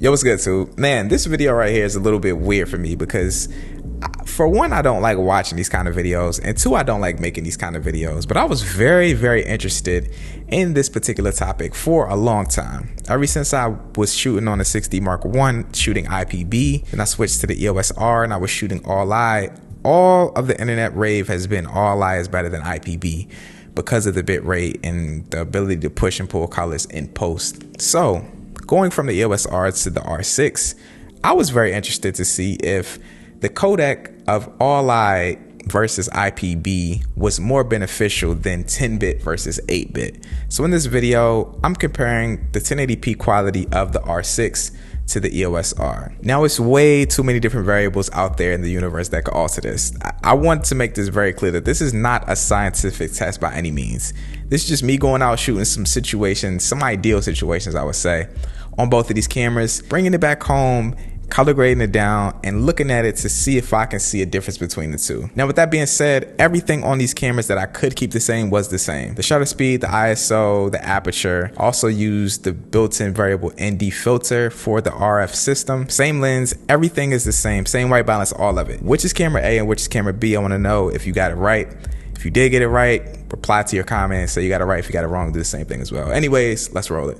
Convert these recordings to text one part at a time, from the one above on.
Yo, what's good, too? Man, this video right here is a little bit weird for me because for one, I don't like watching these kind of videos, and two, I don't like making these kind of videos. But I was very interested in this particular topic for a long time. Ever since I was shooting on a 6D Mark I, shooting IPB, and I switched to the EOS R and I was shooting all I. All of the internet rave has been all I is better than IPB because of the bit rate and the ability to push and pull colors in post. So going from the EOS R to the R6, I was very interested to see if the codec of all I versus IPB was more beneficial than 10-bit versus 8-bit. So in this video, I'm comparing the 1080p quality of the R6 to the EOS R. Now, it's way too many different variables out there in the universe that could alter this. I want to make this very clear that this is not a scientific test by any means. This is just me going out shooting some situations, some ideal situations, I would say, on both of these cameras, bringing it back home, color grading it down, and looking at it to see if I can see a difference between the two. Now, with that being said, everything on these cameras that I could keep the same was the same. The shutter speed, the ISO, the aperture. Also used the built-in variable ND filter for the RF system. Same lens, everything is the same white balance, all of it. Which is camera A and which is camera B? I want to know if you got it right. If you did get it right, reply to your comment, say you got it right. If you got it wrong, do the same thing as well. Anyways, let's roll it.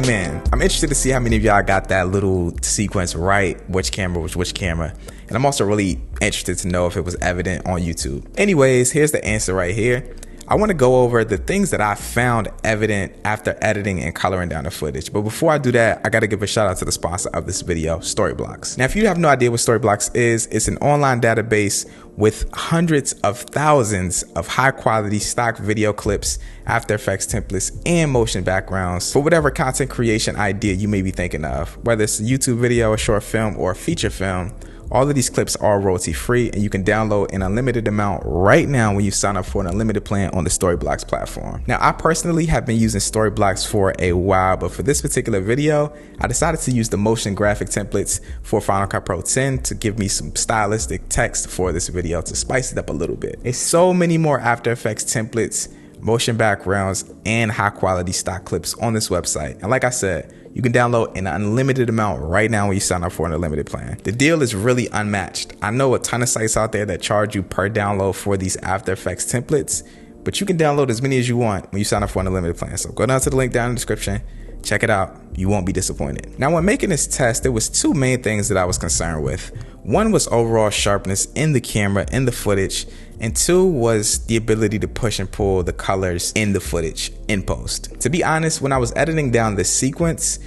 Man, I'm interested to see how many of y'all got that little sequence right, which camera was which camera. And I'm also really interested to know if it was evident on YouTube. Anyways, here's the answer right here. I want to go over the things that I found evident after editing and coloring down the footage. But before I do that, I got to give a shout out to the sponsor of this video, Storyblocks. Now, if you have no idea what Storyblocks is, it's an online database with hundreds of thousands of high quality stock video clips, After Effects templates, and motion backgrounds for whatever content creation idea you may be thinking of. Whether it's a YouTube video, a short film, or a feature film, all of these clips are royalty free, and you can download an unlimited amount right now when you sign up for an unlimited plan on the Storyblocks platform. Now, I personally have been using Storyblocks for a while, but for this particular video, I decided to use the motion graphic templates for Final Cut Pro 10 to give me some stylistic text for this video to spice it up a little bit. There's so many more After Effects templates, motion backgrounds, and high quality stock clips on this website. And like I said, you can download an unlimited amount right now when you sign up for an unlimited plan. The deal is really unmatched. I know a ton of sites out there that charge you per download for these After Effects templates, but you can download as many as you want when you sign up for an unlimited plan. So go down to the link down in the description, check it out. You won't be disappointed. Now, when making this test, there was two main things that I was concerned with. One was overall sharpness in the camera, in the footage, and two was the ability to push and pull the colors in the footage in post. To be honest, when I was editing down the sequence,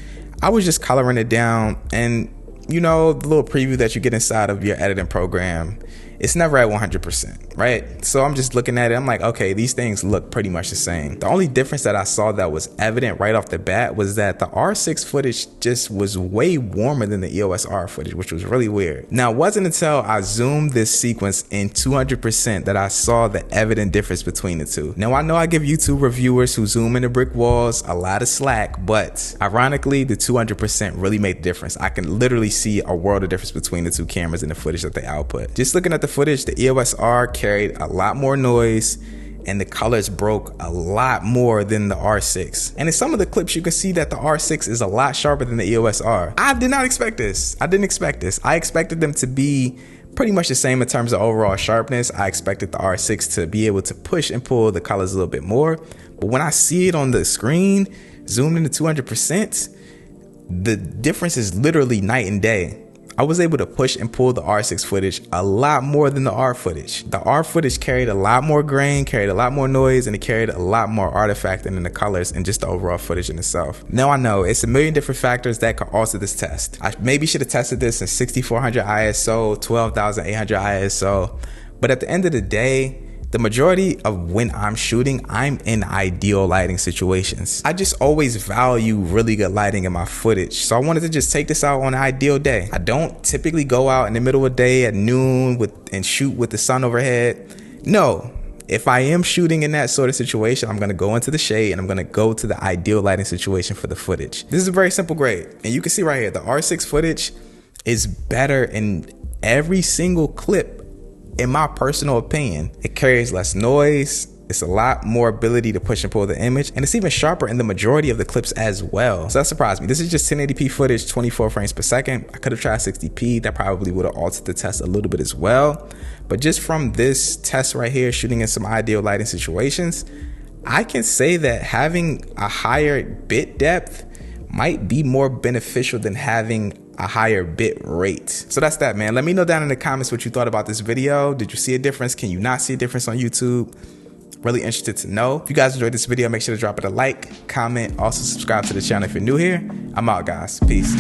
I was just coloring it down, and you know, the little preview that you get inside of your editing program, it's never at 100%, right? So I'm just looking at it, I'm like, okay, these things look pretty much the same. The only difference that I saw that was evident right off the bat was that the R6 footage just was way warmer than the EOS R footage, which was really weird. Now, it wasn't until I zoomed this sequence in 200% that I saw the evident difference between the two. Now, I know I give YouTube reviewers who zoom into brick walls a lot of slack, but ironically, the 200% really made the difference. I can literally see a world of difference between the two cameras and the footage that they output. Just looking at the footage, the EOS R carried a lot more noise and the colors broke a lot more than the R6. And in some of the clips, you can see that the R6 is a lot sharper than the EOS R. I did not expect this. I didn't expect this. I expected them to be pretty much the same in terms of overall sharpness. I expected the R6 to be able to push and pull the colors a little bit more. But when I see it on the screen, zoomed into 200%, the difference is literally night and day. I was able to push and pull the R6 footage a lot more than the R footage. The R footage carried a lot more grain, carried a lot more noise, and it carried a lot more artifact than in the colors and just the overall footage in itself. Now I know it's a million different factors that could alter this test. I maybe should have tested this in 6400 ISO, 12,800 ISO, but at the end of the day, the majority of when I'm shooting, I'm in ideal lighting situations. I just always value really good lighting in my footage. So I wanted to just take this out on an ideal day. I don't typically go out in the middle of the day at noon and shoot with the sun overhead. No, if I am shooting in that sort of situation, I'm gonna go into the shade and I'm gonna go to the ideal lighting situation for the footage. This is a very simple grade. And you can see right here, the R6 footage is better in every single clip. In my personal opinion, it carries less noise, it's a lot more ability to push and pull the image, and it's even sharper in the majority of the clips as well. So that surprised me. This is just 1080p footage, 24 frames per second. I could have tried 60p, that probably would have altered the test a little bit as well. But just from this test right here, shooting in some ideal lighting situations, I can say that having a higher bit depth might be more beneficial than having a higher bit rate. So that's that, man. Let me know down in the comments what you thought about this video. Did you see a difference? Can you not see a difference on YouTube? Really interested to know. If you guys enjoyed this video, make sure to drop it a like, comment, also subscribe to the channel if you're new here. I'm out, guys. Peace.